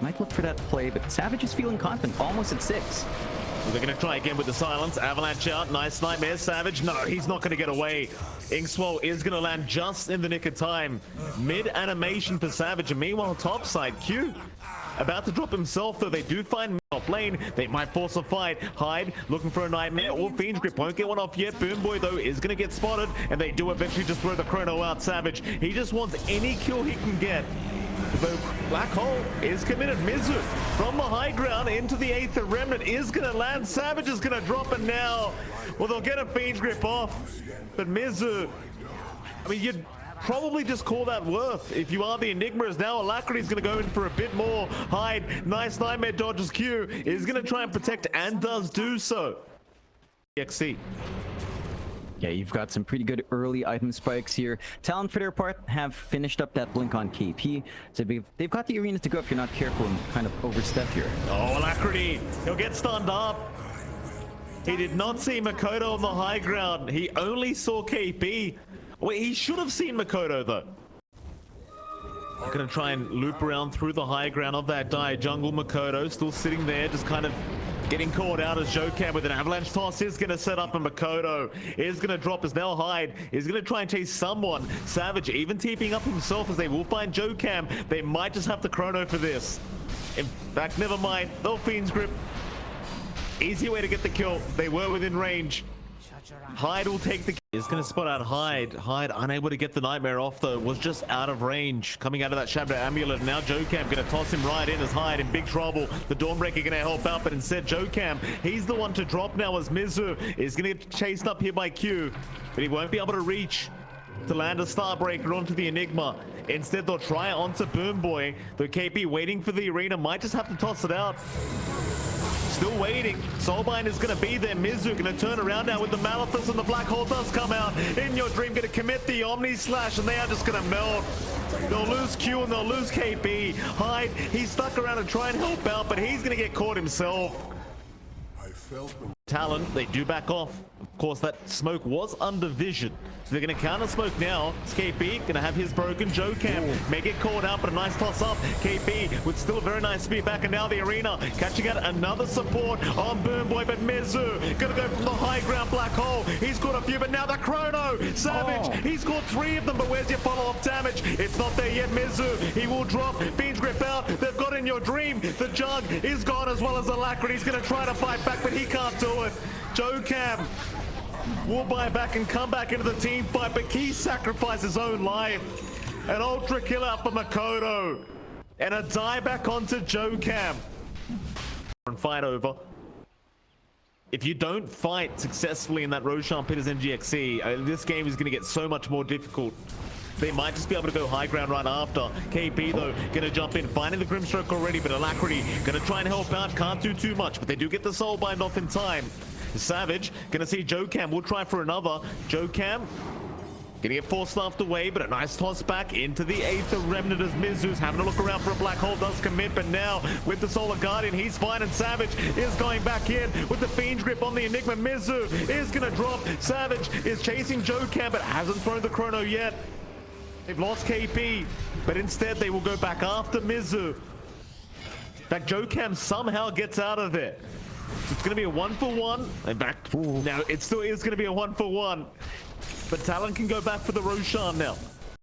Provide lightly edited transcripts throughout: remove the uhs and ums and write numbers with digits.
Might look for that play, but Savage is feeling confident, almost at 6. They're going to try again with the silence. Avalanche out. Nice nightmare. Savage. No, he's not going to get away. Inkswell is going to land just in the nick of time. Mid animation for Savage. And meanwhile, topside, Q about to drop himself, though. They do find mid off lane. They might force a fight. Hyde looking for a nightmare. Or Fiend's Grip won't get one off yet. Boom Boy, though, is going to get spotted. And they do eventually just throw the chrono out. Savage. He just wants any kill he can get. The black hole is committed. Mizu from the high ground into the 8th remnant is going to land. Savage is going to drop it now. Well, they'll get a Fiend's Grip off. But Mizu, I mean, you'd probably just call that worth. If you are the Enigmas now, Alacrity's going to go in for a bit more. Hyde, nice nightmare dodges. Q is going to try and protect and does do so. NGX. Yeah, you've got some pretty good early item spikes here. Talon, for their part, have finished up that blink on KP. So they've got the arena to go if you're not careful and kind of overstep here. Oh, Alacrity. He'll get stunned up. He did not see Makoto on the high ground. He only saw KP. Wait, he should have seen Makoto, though. They're going to try and loop around through the high ground of that dire jungle. Makoto still sitting there, just kind of getting caught out as Jocam with an avalanche toss is going to set up, and Makoto is going to drop as now Hyde is going to try and chase someone. Savage even TPing up himself as they will find Jocam. They might just have to chrono for this. In fact, never mind. They'll Fiend's Grip. Easy way to get the kill. They were within range. Hyde will take the kill. Is going to spot out Hyde. Hyde unable to get the nightmare off, though, was just out of range. Coming out of that Shadow Amulet. Now Jocam going to toss him right in as Hyde in big trouble. The Dawnbreaker going to help out, but instead Jocam, he's the one to drop now as Mizu is going to get chased up here by Q. But he won't be able to reach to land a Starbreaker onto the Enigma. Instead, they'll try it onto Boom Boy. The KP waiting for the arena. Might just have to toss it out. Still waiting. Soulbind is going to be there. Mizu going to turn around now with the Malefice, and the Black Hole does come out. In Your Dream going to commit the Omni Slash, and they are just going to melt. They'll lose Q and they'll lose KP. Hyde, he's stuck around to try and help out, but he's going to get caught himself. Talon, they do back off. Of course, that smoke was under vision. So they're going to counter smoke now. It's KP going to have his broken. Jocam may get caught out, but a nice toss up. KP with still a very nice speed back, and now the arena catching out another support on Boom Boy, but Mizu going to go from the high ground Black Hole. He's caught a few, but now the chrono. Savage, he's caught 3 of them, but where's your follow-up damage? It's not there yet. Mizu, he will drop. Fiend's Grip out. They've got In Your Dream. The Jug is gone, as well as Alacrity. He's going to try to fight back, but he can't do it. Jocam will buy back and come back into the team fight, but he sacrificed his own life. An ultra kill out for Makoto, and a die back onto Jocam. And fight over. If you don't fight successfully in that Roshan pit as NGX, this game is going to get so much more difficult. They might just be able to go high ground right after. KP, though, going to jump in, finding the Grimstroke already, but Alacrity going to try and help out. Can't do too much, but they do get the Soulbind off in time. Savage going to see Jocam. We'll try for another. Jocam getting it forced after away, but a nice toss back into the 8th remnant as Mizu's having a look around for a Black Hole. Does commit, but now with the Solar Guardian, he's fine, and Savage is going back in with the Fiend's Grip on the Enigma. Mizu is going to drop. Savage is chasing Jocam, but hasn't thrown the chrono yet. They've lost KP, but instead they will go back after Mizu. In fact, Jocam somehow gets out of there. So it's going to be a 1-for-1. And back. Now, it still is going to be a 1-for-1. But Talon can go back for the Roshan now.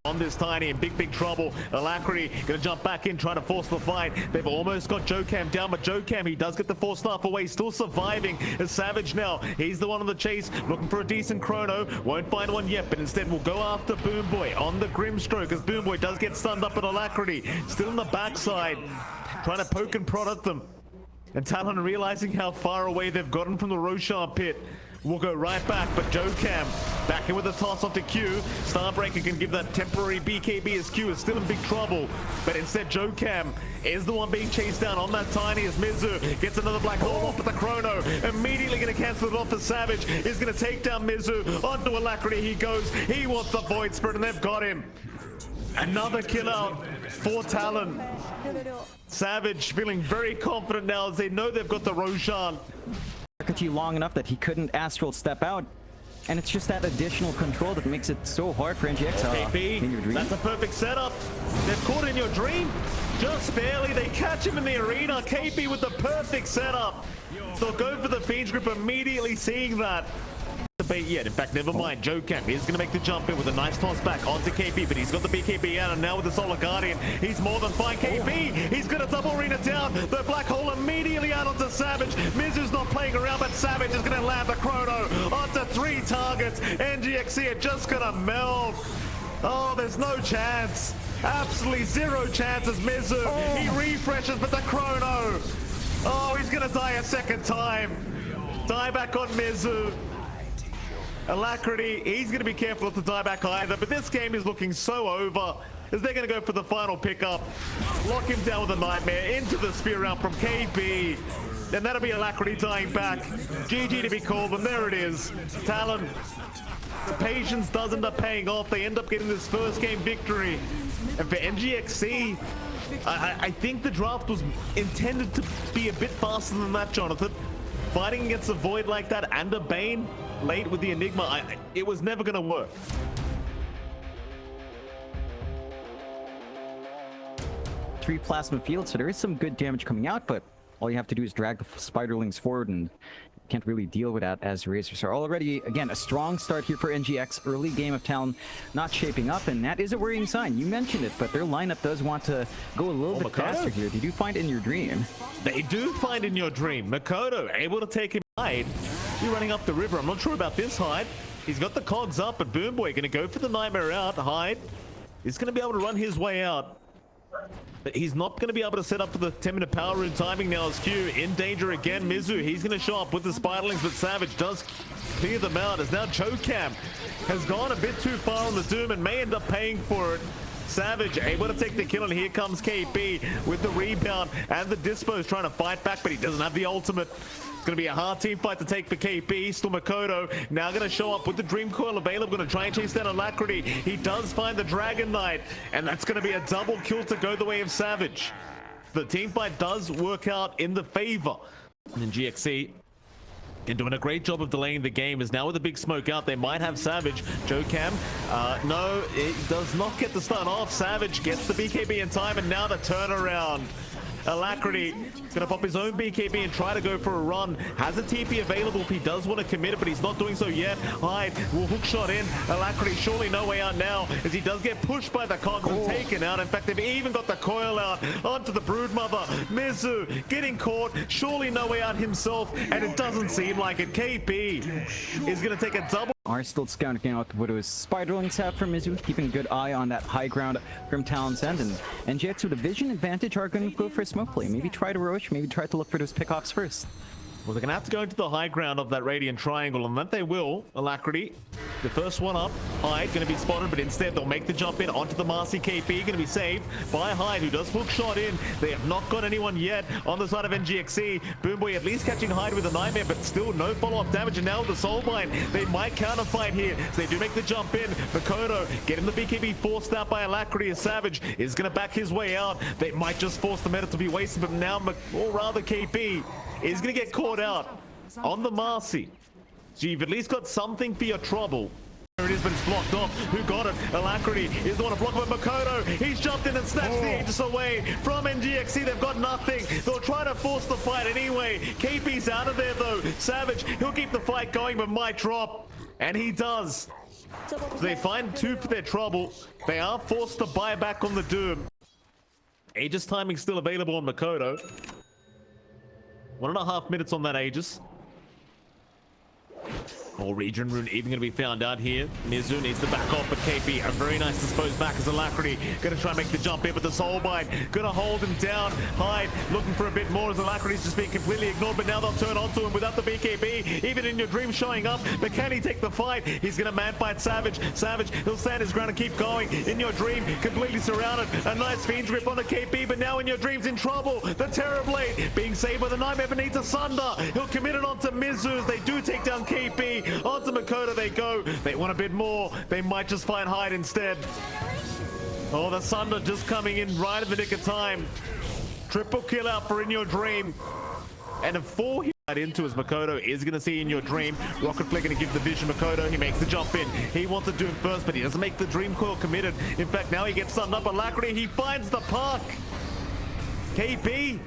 On this Tiny in big trouble. Alacrity going to jump back in, trying to force the fight. They've almost got Jocam down, but Jocam, he does get the 4-staff away, still surviving. As Savage now, he's the one on the chase, looking for a decent chrono. Won't find one yet, but instead will go after Boom Boy on the Grimstroke, as Boom Boy does get stunned up at Alacrity. Still in the backside, trying to poke and prod at them. And Talon, realizing how far away they've gotten from the Roshan pit, will go right back, but Jocam back in with a toss off to Q. Starbreaker can give that temporary BKB as Q is still in big trouble, but instead Jocam is the one being chased down on that Tiny as Mizu gets another Black Hole off with the chrono. Immediately going to cancel it off as Savage is going to take down Mizu. Onto Alacrity he goes. He wants the Void Spirit, and they've got him. Another kill out for Talon. Savage feeling very confident now as they know they've got the Roshan. Long enough that he couldn't astral step out. And it's just that additional control that makes it so hard for NGX. In your dream. That's a perfect setup. They're caught in your dream. Just barely. They catch him in the arena. KP with the perfect setup. So go for the Fiends Grip immediately seeing that. Debate yet. In fact, never mind. Joe Camp is going to make the jump in with a nice toss back onto KP, but he's got the BKB out, and now with the Solar Guardian, he's more than fine. KP, he's going to double arena down. The Black Hole immediately out onto Savage. Mizu's not playing around, but Savage is going to land the Chrono onto 3 targets. NGX are just going to melt. Oh, there's no chance. Absolutely 0 chances. Mizu, he refreshes, but the Chrono. Oh, he's going to die a second time. Die back on Mizu. Alacrity, he's going to be careful to die back either, but this game is looking so over as they're going to go for the final pickup. Lock him down with a Nightmare into the spear round from KP. And that'll be Alacrity dying back. GG to be called, and there it is. Talon, the patience does end up paying off. They end up getting this first game victory. And for NGXC, I think the draft was intended to be a bit faster than that, Jonathan. Fighting against a Void like that and a Bane late with the Enigma, it was never going to work. Three plasma fields, so there is some good damage coming out, but all you have to do is drag the spiderlings forward, and you can't really deal with that as Razors are already, again, a strong start here for NGX. Early game of Talon not shaping up, and that is a worrying sign. You mentioned it, but their lineup does want to go a little bit faster here. Did you find in your dream? They do find in your dream. Makoto able to take him hide. He's running up the river. I'm not sure about this hide. He's got the cogs up, but Boomboy going to go for the Nightmare out. Hide is going to be able to run his way out. But he's not going to be able to set up for the 10-minute power rune timing now as Q in danger again. Mizu, he's going to show up with the Spiderlings, but Savage does clear them out as now Chokam has gone a bit too far on the Doom and may end up paying for it. Savage able to take the kill, and here comes KP with the rebound, and the Dispo is trying to fight back, but he doesn't have the ultimate. It's going to be a hard team fight to take for KP. Still Makoto now going to show up with the Dream Coil available, going to try and chase down Alacrity. He does find the Dragon Knight, and that's going to be a double kill to go the way of Savage. The team fight does work out in the favor. And then GXC and doing a great job of delaying the game, is now with a big smoke out. They might have Savage. Joe Cam, no, it does not get the stun off. Savage gets the BKB in time, and now the turnaround. Alacrity gonna pop his own BKB and try to go for a run. Has a TP available if he does want to commit it, but he's not doing so yet. Hyde will hook shot in. Alacrity surely no way out now, as he does get pushed by the cogs and taken out. In fact, they've even got the coil out onto the Broodmother. Mizu getting caught, surely no way out himself, and it doesn't seem like it. KP is gonna take a double. Are still scouting out what his Spiderlings have from Mizu, keeping a good eye on that high ground from Talon's end, and NGX with a vision advantage are going to go for a smoke play. Maybe try to Roche, maybe try to look for those pickoffs first. Well, they're going to have to go into the high ground of that Radiant Triangle, and that they will. Alacrity, the first one up. Hyde going to be spotted, but instead they'll make the jump in onto the Marcy. KP going to be saved by Hyde, who does hook shot in. They have not got anyone yet on the side of NGXC. Boomboy at least catching Hyde with a Nightmare, but still no follow-up damage. And now with the Soul Bind, they might counterfight here. So they do make the jump in. Makoto getting the BKB forced out by Alacrity. As Savage is going to back his way out. They might just force the meta to be wasted, but now, or rather KP, is going to get caught out on the Marcy. So you've at least got something for your trouble. There it is, but it's blocked off. Who got it? Alacrity is the one to block it, but Makoto, he's jumped in and snatched the Aegis away from NGXC. They've got nothing. They'll try to force the fight anyway. KP's out of there though. Savage, he'll keep the fight going, but might drop. And he does. So they find 2 for their trouble. They are forced to buy back on the Doom. Aegis timing still available on Makoto. 1.5 minutes on that Aegis. More region rune even going to be found out here. Mizu needs to back off, but KP, a very nice disposed back as Alacrity going to try and make the jump in, but the Soul Bind going to hold him down. Hyde looking for a bit more as Alacrity's just being completely ignored, but now they'll turn onto him without the BKB. Even in your dream showing up, but can he take the fight? He's going to man fight Savage. Savage, he'll stand his ground and keep going. In your dream, completely surrounded. A nice Fiend's Grip on the KP, but now in your dream's in trouble. The Terrorblade being saved by the Nightmare beneath Asunder. He'll commit it onto Mizu as they do take down KP. Onto Makoto they go. They want a bit more. They might just find Hyde instead. Oh, the Sunder just coming in right at the nick of time. Triple kill out for In Your Dream. And a 4 into as Makoto is going to see In Your Dream. Rocket Flare going to give the vision. Makoto, he makes the jump in. He wants to do it first, but he doesn't make the Dream Coil committed. In fact, now he gets stunned up. Alacrity, he finds the puck. KB,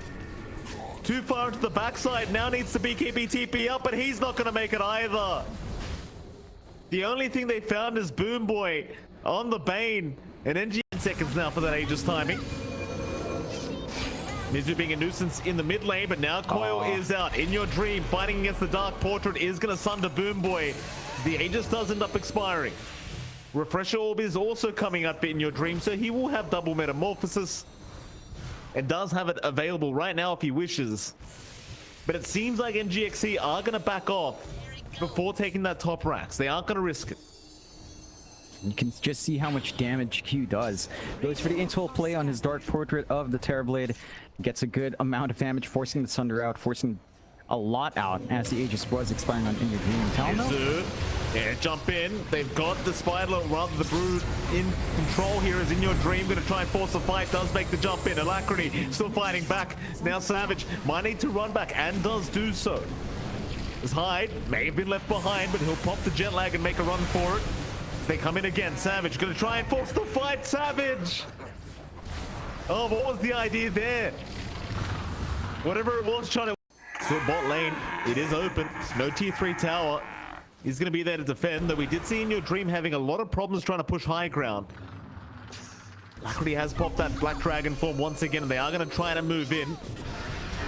too far into the backside. Now needs to be KB TP up, but he's not going to make it either. The only thing they found is Boom Boy on the Bane. And NGX seconds now for that Aegis timing. Mizu being a nuisance in the mid lane, but now Coil is out. In Your Dream, fighting against the Dark Portrait, is going to sunder Boom Boy. The Aegis does end up expiring. Refresher Orb is also coming up In Your Dream, so he will have double Metamorphosis. And does have it available right now if he wishes. But it seems like NGXC are going to back off before taking that top racks. They aren't going to risk it. You can just see how much damage Q does. Goes for the intel play on his Dark Portrait of the Terrorblade. Gets a good amount of damage, forcing the Sunder out, forcing a lot out as the Aegis was expiring on In Your Dream. Talon, yeah, jump in. They've got the Spider, rather the Brood in control here as In Your Dream. Going to try and force the fight. Does make the jump in. Alacrity still fighting back. Now Savage might need to run back and does do so. As Hyde may have been left behind, but he'll pop the jet lag and make a run for it. They come in again. Savage going to try and force the fight. Savage! Oh, what was the idea there? Whatever it was, trying to... So bot lane, it is open. No tier 3 tower. He's going to be there to defend, though we did see In Your Dream having a lot of problems trying to push high ground. Alacrity has popped that Black Dragon form once again, and they are going to try to move in.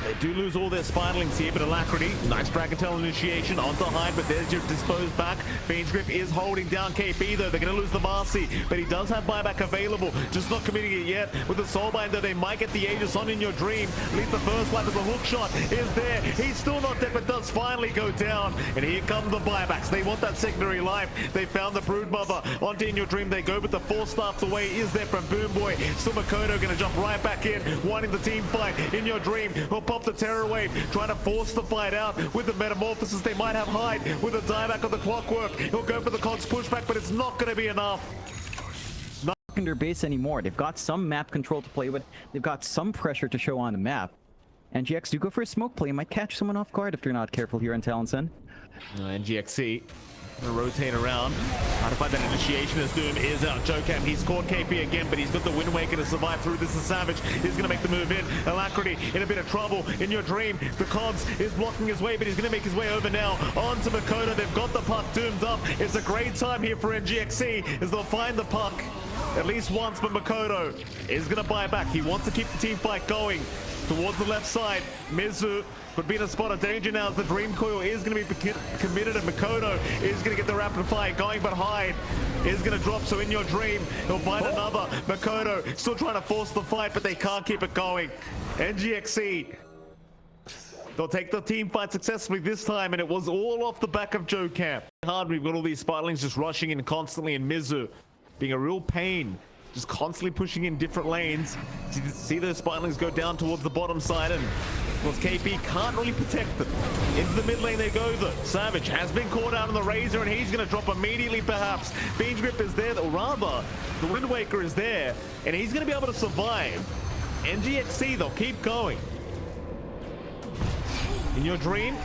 They do lose all their Spiderlings here, but Alacrity, nice Dragon Tail initiation onto Hyde, but there's your disposed back. Fiend's Grip is holding down KP though. They're going to lose the Marcy, but he does have buyback available, just not committing it yet. With the Soulbinder, they might get the Aegis on In Your Dream. At least the first lap as the hook shot is there. He's still not dead, but does finally go down. And here come the buybacks. They want that secondary life. They found the Brood Mother onto In Your Dream. They go, but the 4 staffs away is there from Boom Boy. Still Makoto going to jump right back in, wanting the team fight. In Your Dream will pop the Terror Wave, trying to force the fight out with the Metamorphosis. They might have Hyde with a dieback of the Clockwork. He'll go for the Cogs pushback, but it's not going to be enough. not in their base anymore. They've got some map control to play with. They've got some pressure to show on the map. NGX do go for a smoke play. Might catch someone off guard if they're not careful here on Talon. NGXC gonna rotate around, trying to find that initiation as Doom is out. Jocam, he's caught KP again, but he's got the Wind Waker to survive through. This is Savage. He's gonna make the move in. Alacrity in a bit of trouble. In Your Dream, the Cogs is blocking his way, but he's gonna make his way over now onto Makoto. They've got the puck doomed up. It's a great time here for NGXC as they'll find the puck at least once, but Makoto is gonna buy back. He wants to keep the team fight going towards the left side. Mizu could be in a spot of danger now as the Dream Coil is going to be committed, and Makoto is going to get the rapid fire going, but Hyde is going to drop. So In Your Dream, he'll find another. Makoto still trying to force the fight, but they can't keep it going. NGXC, they'll take the team fight successfully this time, and it was all off the back of Joe Camp. Hard, we've got all these Spiderlings just rushing in constantly, and Mizu being a real pain, just constantly pushing in different lanes. See those Spiderlings go down towards the bottom side, and because KP can't really protect them. Into the mid lane they go though. Savage has been caught out on the Razor, and he's going to drop immediately perhaps. Fiend's Grip is there, or rather, the Wind Waker is there, and he's going to be able to survive. NGXC, they'll keep going. In Your Dream,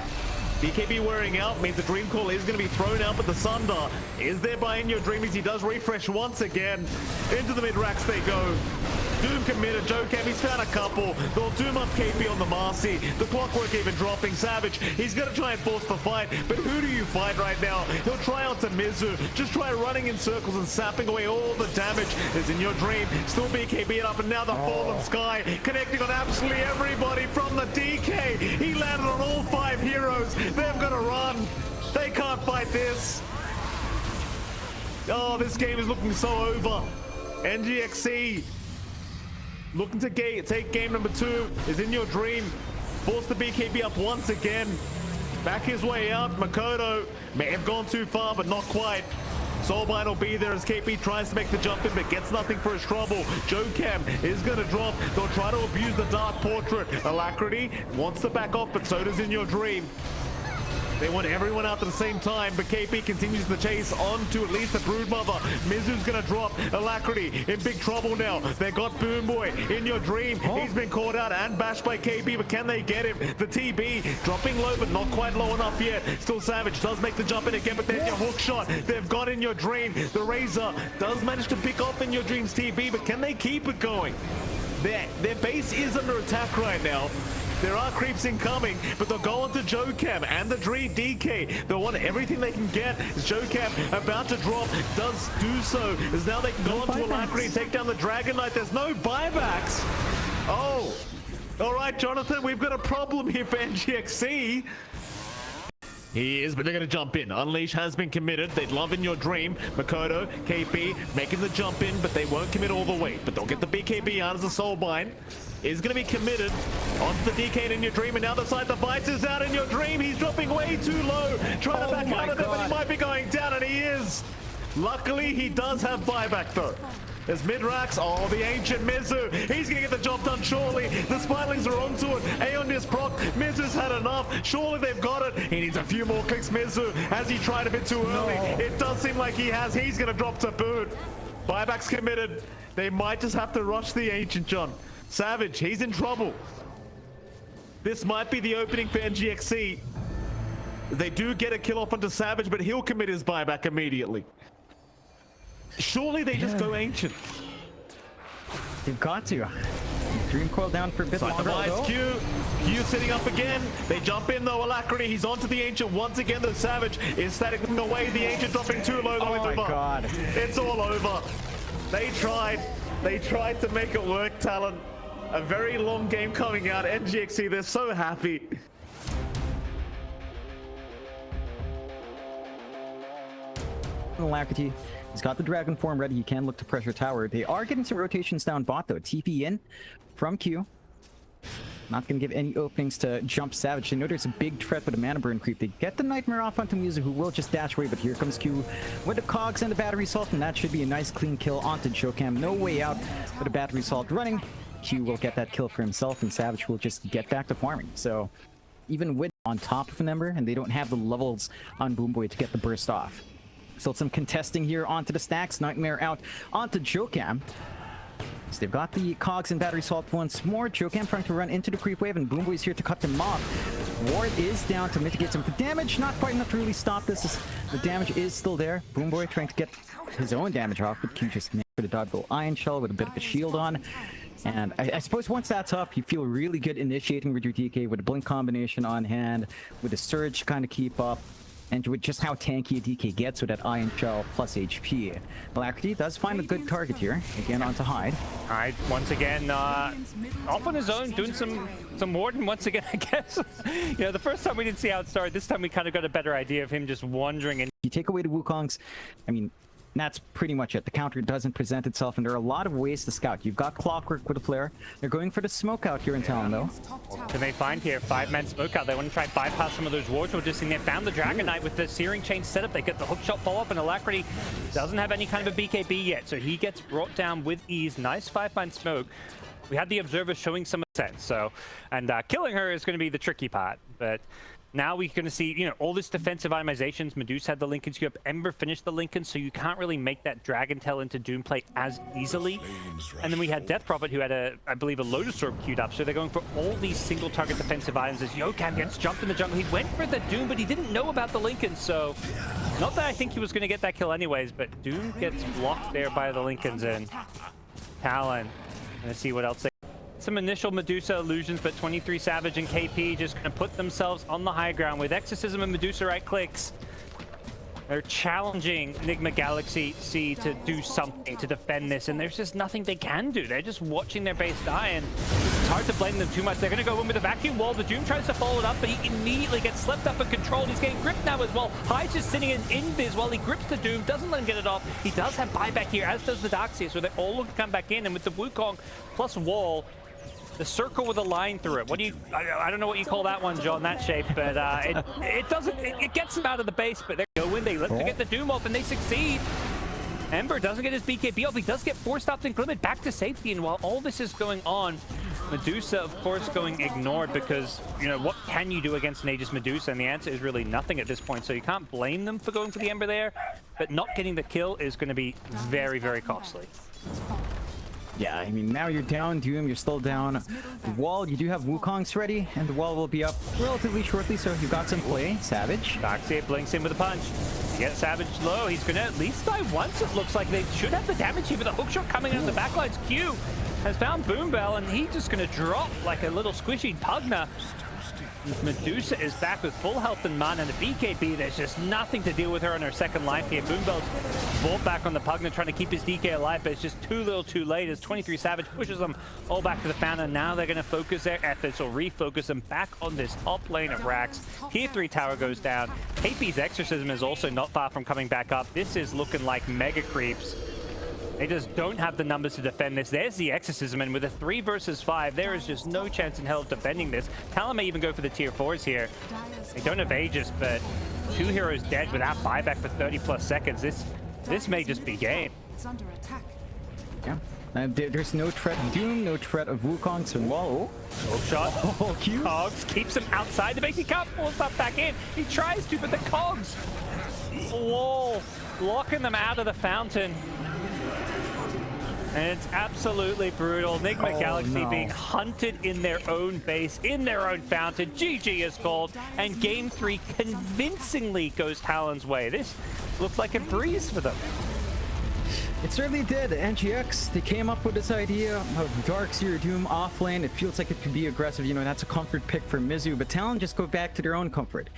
BKB wearing out means the Dream Call is going to be thrown out, but the Sunder is there by In Your Dream as he does refresh once again. Into the mid-racks they go. Doom committed. Jocam, he's found a couple. They'll doom up KP on the Marcy. The Clockwork even dropping. Savage, he's going to try and force the fight, but who do you fight right now? He'll try onto Mizu. Just try running in circles and sapping away all the damage. Is In Your Dream. Still BKB up, and now the Fallen Sky connecting on absolutely everybody from the DK. He landed on all 5 heroes. They've got to run. They can't fight this. Oh, this game is looking so over. NGXC looking to take game number 2. Is In Your Dream. Forced the BKB up once again. Back his way out. Makoto may have gone too far, but not quite. Soulbind will be there as KP tries to make the jump in, but gets nothing for his trouble. Jocam is going to drop. They'll try to abuse the Dark Portrait. Alacrity wants to back off, but so does In Your Dream. They want everyone out at the same time, but KP continues the chase on to at least the Broodmother. Mizu's gonna drop. Alacrity in big trouble now. They got Boom Boy in your dream. He's been caught out and bashed by KP, but can they get him? The TB dropping low, but not quite low enough yet. Still Savage does make the jump in again, but there's your hook shot. They've got in your dream. The Razor does manage to pick off in your dream's TB, but can they keep it going? Their base is under attack right now. There are creeps incoming, but they'll go on to JoeCam and the Dream DK. They'll want everything they can get. JoeCam about to drop, does do so, as now they can go on to Alacrity and take down the Dragon Knight. There's no buybacks. Oh, all right, Jonathan, we've got a problem here for NGX. He is, but they're going to jump in. Unleash has been committed. They'd love in your dream. Makoto, KP, making the jump in, but they won't commit all the way. But they'll get the BKB out as a soul bind. Is going to be committed onto the DK in your dream, and now the side the bites is out in your dream. He's dropping way too low, trying to back out of it, but he might be going down, and he is. Luckily, he does have buyback though. There's Midrax, oh, the ancient Mizu. He's gonna get the job done surely. The Spilings are onto it. Aeon is proc. Mizu's had enough. Surely they've got it. He needs a few more clicks, Mizu. Has he tried a bit too early? It does seem like he has. He's gonna drop to boot. Buyback's committed. They might just have to rush the ancient, John. Savage, he's in trouble. This might be the opening for NGXC. They do get a kill off onto Savage, but he'll commit his buyback immediately. Surely they just go ancient. They've got to. Dream coil down for a bit longer. Q sitting up again. They jump in though. Alacrity, he's onto the ancient once again. The Savage is staticking away. The ancient dropping too low. Oh my god. It's all over. They tried to make it work, Talon. A very long game coming out. NGXC, they're so happy. Alacrity. He's got the dragon form ready. He can look to pressure tower. They are getting some rotations down bot though. TP in from Q. Not going to give any openings to jump Savage. They know there's a big threat with a mana burn creep. They get the Nightmare off onto Mizu, who will just dash away, but here comes Q with the cogs and the battery salt, and that should be a nice clean kill onto JoeCam. No way out with a battery salt running. Q will get that kill for himself, and Savage will just get back to farming. So even with on top of an Ember, and they don't have the levels on Boom Boy to get the burst off. Still some contesting here onto the stacks. Nightmare out onto JoeCam. So they've got the cogs and battery salt once more. JoeCam trying to run into the creep wave, and Boom Boy's here to cut them off. Ward is down to mitigate some of the damage. Not quite enough to really stop this. The damage is still there. Boom Boy trying to get his own damage off, but Q just managed for the dodgeball Iron Shell with a bit of a shield on. And I suppose once that's up, you feel really good initiating with your DK with a blink combination on hand, with a surge to kind of keep up. And with just how tanky a DK gets with that Iron Shell plus HP. Alacrity does find a good target here. Again onto Hyde. Hyde once again off on his own, doing some Warden once again, I guess. You know, the first time we didn't see how it started. This time we kind of got a better idea of him just wandering. And you take away the Wukongs, I mean, that's pretty much it. The counter doesn't present itself, and there are a lot of ways to scout. You've got Clockwork with a flare. They're going for the smoke out here in Talon, though. What can they find here? 5-man smoke out. They want to try bypass some of those wards. We're just seeing they found the Dragon Knight with the Searing Chain setup. They get the hookshot follow-up, and Alacrity doesn't have any kind of a BKB yet, so he gets brought down with ease. Nice 5-man smoke. We had the Observer showing some sense, so, and killing her is going to be the tricky part, but now we're going to see, you know, all this defensive itemizations. Medusa had the Linken's queue up. Ember finished the Linken, so you can't really make that Dragon Tail into Doom play as easily. And then we had Death Prophet, who had I believe, a Lotus Orb queued up. So they're going for all these single target defensive items as JoeCam gets jumped in the jungle. He went for the Doom, but he didn't know about the Linken. So not that I think he was going to get that kill anyways, but Doom gets blocked there by the Linkens, and Talon. Let's see what else they... Some initial Medusa illusions, but 23 Savage and KP just going to put themselves on the high ground with Exorcism and Medusa right clicks. They're challenging Nigma Galaxy SEA to do something to defend this, and there's just nothing they can do. They're just watching their base die, and it's hard to blame them too much. They're going to go in with a vacuum wall. The Doom tries to follow it up, but he immediately gets slipped up and controlled. He's getting gripped now as well. Hyde's just sitting in invis while he grips the Doom, doesn't let him get it off. He does have buyback here, as does the Darkseer, so they all look to come back in, and with the Wukong plus wall, the circle with a line through it. What do you... I don't know what you call that one, John, that shape, but it doesn't... It gets them out of the base, but they go in, they let them get the Doom off, and they succeed. Ember doesn't get his BKB off. He does get forced stopped and glimmered back to safety, and while all this is going on, Medusa, of course, going ignored because, you know, what can you do against an Aegis Medusa? And the answer is really nothing at this point, so you can't blame them for going for the Ember there, but not getting the kill is going to be very, very costly. Yeah, I mean, now you're down, Doom, you're still down. The wall, you do have Wukongs ready, and the wall will be up relatively shortly, so you've got some play. Savage. Darkseer blinks in with a punch. You get Savage low. He's going to at least die once, it looks like. They should have the damage here, but the hookshot coming out of the backlines. Q has found Boom Bell, and he's just going to drop like a little squishy Pugna. Medusa is back with full health and mana, and the BKB, there's just nothing to deal with her on her second life here. Boom Bell's brought back on the Pugna, trying to keep his DK alive, but it's just too little too late as 23 Savage pushes them all back to the fountain. Now they're going to focus their efforts, or refocus them back on this top lane of Rax. Tier 3 tower goes down. KP's Exorcism is also not far from coming back up. This is looking like mega creeps. They just don't have the numbers to defend this. There's the Exorcism, and with a 3 versus 5, there is just no chance in hell of defending this. Talon may even go for the tier 4s here. They don't have Aegis, but 2 heroes dead without buyback for 30+ seconds. This may just be game. Yeah. There's no threat of Doom, no threat of Wukongs and wall. Hook shot. Oh, Q. Cogs keeps him outside. The base he can't force that back in. He tries to, but the Cogs wall blocking them out of the fountain. And it's absolutely brutal. Nigma Galaxy being hunted in their own base, in their own fountain. GG is called, and Game 3 convincingly goes Talon's way. This looked like a breeze for them. It certainly did. NGX, they came up with this idea of Darkseer Doom off lane. It feels like it could be aggressive. You know, that's a comfort pick for Mizu, but Talon just go back to their own comfort.